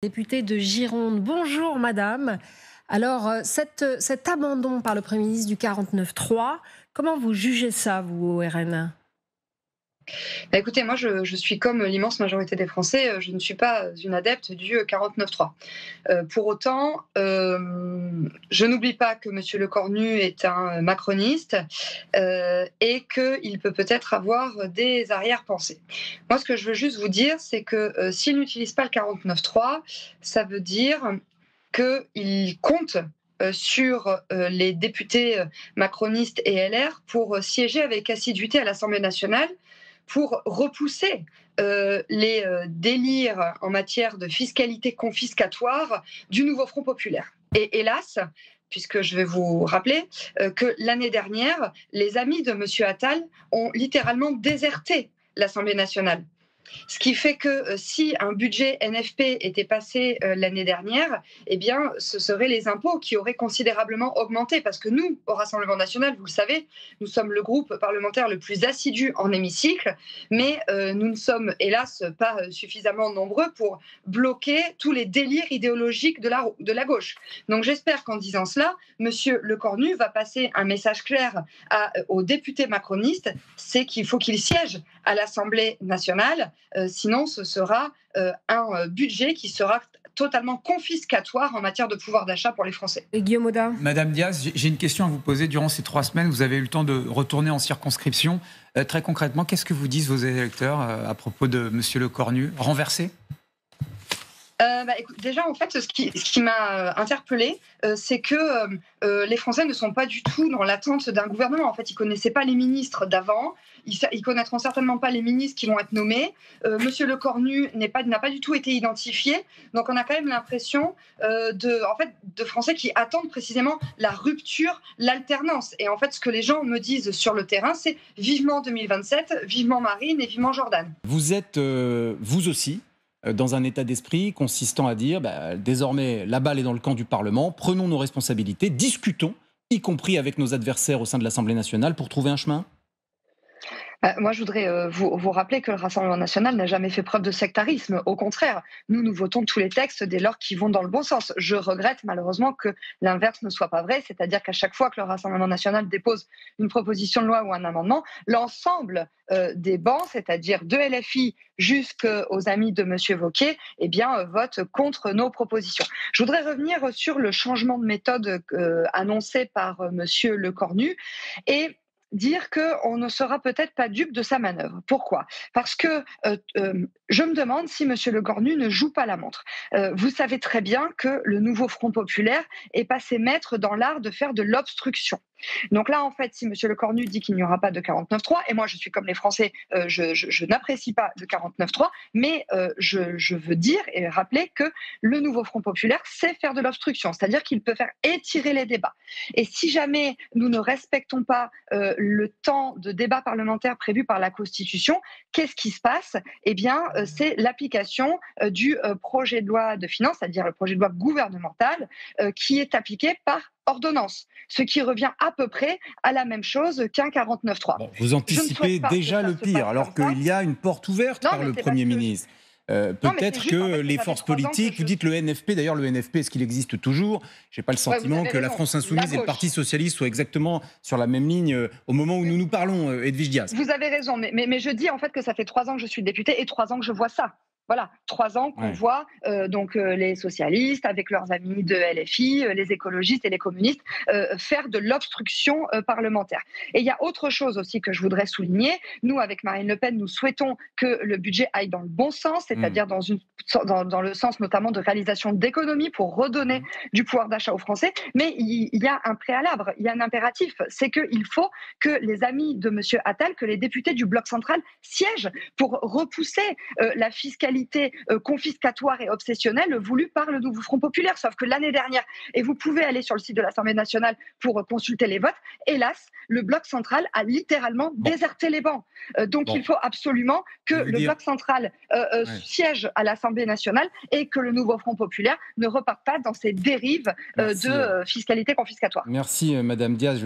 Députée de Gironde. Bonjour madame. Alors cet abandon par le Premier ministre du 49.3, comment vous jugez ça, vous, au RN? Bah, écoutez, moi je suis comme l'immense majorité des Français, je ne suis pas une adepte du 49.3. Pour autant, je n'oublie pas que monsieur Lecornu est un macroniste, et qu'il peut-être avoir des arrière-pensées. Moi, ce que je veux juste vous dire, c'est que, s'il n'utilise pas le 49.3, ça veut dire qu'il compte, sur, les députés, macronistes et LR pour, siéger avec assiduité à l'Assemblée nationale pour repousser les délires en matière de fiscalité confiscatoire du nouveau Front populaire. Et hélas, puisque je vais vous rappeler que l'année dernière, les amis de M. Attal ont littéralement déserté l'Assemblée nationale. Ce qui fait que si un budget NFP était passé l'année dernière, eh bien, ce seraient les impôts qui auraient considérablement augmenté. Parce que nous, au Rassemblement national, vous le savez, nous sommes le groupe parlementaire le plus assidu en hémicycle, mais nous ne sommes hélas pas suffisamment nombreux pour bloquer tous les délires idéologiques de la gauche. Donc j'espère qu'en disant cela, M. Lecornu va passer un message clair aux députés macronistes, c'est qu'il faut qu'ils siègent à l'Assemblée nationale. Sinon, ce sera un budget qui sera totalement confiscatoire en matière de pouvoir d'achat pour les Français. Et Guillaume Audin. Madame Diaz, j'ai une question à vous poser. Durant ces 3 semaines, vous avez eu le temps de retourner en circonscription. Très concrètement, qu'est-ce que vous disent vos électeurs à propos de M. Lecornu renversé? Écoute, déjà, en fait, ce qui m'a interpellée, c'est que les Français ne sont pas du tout dans l'attente d'un gouvernement. En fait, ils ne connaissaient pas les ministres d'avant. Ils connaîtront certainement pas les ministres qui vont être nommés. Monsieur Lecornu n'a pas du tout été identifié. Donc, on a quand même l'impression de Français qui attendent précisément la rupture, l'alternance. Et en fait, ce que les gens me disent sur le terrain, c'est vivement 2027, vivement Marine et vivement Jordan. Vous êtes, vous aussi, dans un état d'esprit consistant à dire désormais la balle est dans le camp du Parlement, prenons nos responsabilités, discutons, y compris avec nos adversaires au sein de l'Assemblée nationale, pour trouver un chemin? Moi, je voudrais vous rappeler que le Rassemblement national n'a jamais fait preuve de sectarisme. Au contraire, nous votons tous les textes dès lors qu'ils vont dans le bon sens. Je regrette malheureusement que l'inverse ne soit pas vrai, c'est-à-dire qu'à chaque fois que le Rassemblement national dépose une proposition de loi ou un amendement, l'ensemble des bancs, c'est-à-dire de LFI jusqu'aux amis de M. Wauquiez, eh bien, votent contre nos propositions. Je voudrais revenir sur le changement de méthode annoncé par M. Lecornu et dire qu'on ne sera peut-être pas dupe de sa manœuvre. Pourquoi? Parce que je me demande si M. Lecornu ne joue pas la montre. Vous savez très bien que le nouveau Front populaire est passé maître dans l'art de faire de l'obstruction. Donc là, en fait, si M. Lecornu dit qu'il n'y aura pas de 49.3, et moi je suis comme les Français, je n'apprécie pas le 49.3, mais je veux dire et rappeler que le nouveau Front populaire sait faire de l'obstruction, c'est-à-dire qu'il peut faire étirer les débats. Et si jamais nous ne respectons pas le temps de débat parlementaire prévu par la Constitution, qu'est-ce qui se passe? Eh bien, c'est l'application du projet de loi de finances, c'est-à-dire le projet de loi gouvernemental, qui est appliqué par ordonnance, ce qui revient à peu près à la même chose qu'un 49.3. Bon, vous anticipez déjà le pire, alors qu'il y a une porte ouverte par le Premier ministre. Peut-être que les forces politiques, vous dites le NFP, d'ailleurs le NFP, est-ce qu'il existe toujours? Je n'ai pas le sentiment que la France Insoumise et le Parti Socialiste soient exactement sur la même ligne au moment où nous nous parlons, Edwige Diaz. Vous avez raison, mais je dis en fait que ça fait 3 ans que je suis députée et 3 ans que je vois ça. Voilà, 3 ans qu'on voit les socialistes avec leurs amis de LFI, les écologistes et les communistes faire de l'obstruction parlementaire. Et il y a autre chose aussi que je voudrais souligner. Nous, avec Marine Le Pen, nous souhaitons que le budget aille dans le bon sens, c'est-à-dire dans le sens notamment de réalisation d'économies pour redonner du pouvoir d'achat aux Français. Mais il y a un préalable, il y a un impératif, c'est qu'il faut que les amis de M. Attal, que les députés du bloc central siègent pour repousser la fiscalité confiscatoire et obsessionnelle voulue par le nouveau Front populaire. Sauf que l'année dernière, et vous pouvez aller sur le site de l'Assemblée nationale pour consulter les votes, hélas, le bloc central a littéralement déserté les bancs. Donc il faut absolument que le bloc central siège à l'Assemblée nationale et que le nouveau Front populaire ne reparte pas dans ces dérives de fiscalité confiscatoire. Merci Madame Diaz.